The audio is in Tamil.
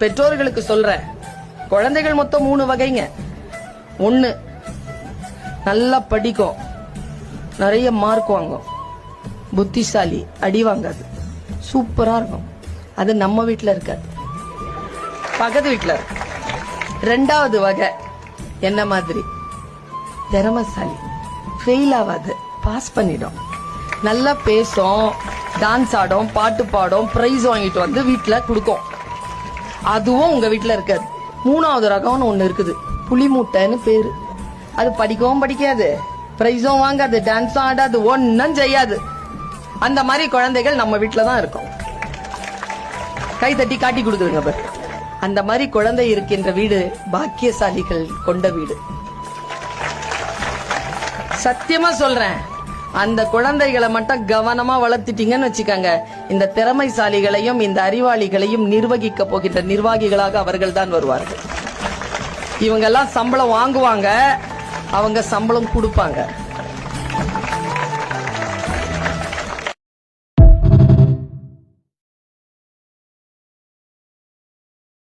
பெற்றோர்களுக்கு சொல்றேன், குழந்தைகள் மொத்தம் 3 வகைங்க. 1, நல்லா படிக்கும், நிறைய மார்க் வாங்கும், புத்திசாலி, அடி வாங்காது, சூப்பரா இருக்கும். அது நம்ம வீட்டுல இருக்காது, பக்கத்து வீட்டுல இருக்கு. 2வது வகை என்ன மாதிரி, திறமைசாலி, ஃபெயில் ஆகாது, பாஸ் பண்ணிடும், நல்லா பேசும், டான்ஸ் ஆடும், பாட்டு பாடும், பிரைஸ் வாங்கிட்டு வந்து வீட்டுல கொடுக்கும். அதுவும் உங்க வீட்டுல இருக்காது. 3வது ரகம்னு ஒண்ணு இருக்குது, புலி மூட்டைன்னு பேரு. அது படிக்கவும் படிக்காது, பிரைஸும் வாங்காது, டான்ஸும் ஆடாது, ஒன்னும் செய்யாது. அந்த மாதிரி குழந்தைகள் நம்ம வீட்டுல தான் இருக்கும். கை தட்டி காட்டி கொடுக்குதுங்க பாரு. அந்த மாதிரி குழந்தை இருக்கின்ற வீடு பாக்கியசாலிகள் கொண்ட வீடு. சத்தியமா சொல்றேன், அந்த குழந்தைகளை மட்டும் கவனமா வளர்த்துட்டீங்கன்னு வச்சுக்கோங்க, இந்த திறமைசாலிகளையும் இந்த அறிவாளிகளையும் நிர்வகிக்க போகின்ற நிர்வாகிகளாக அவர்கள் தான் வருவார்கள். இவங்க எல்லாம் சம்பளம் வாங்குவாங்க, அவங்க சம்பளம் கொடுப்பாங்க.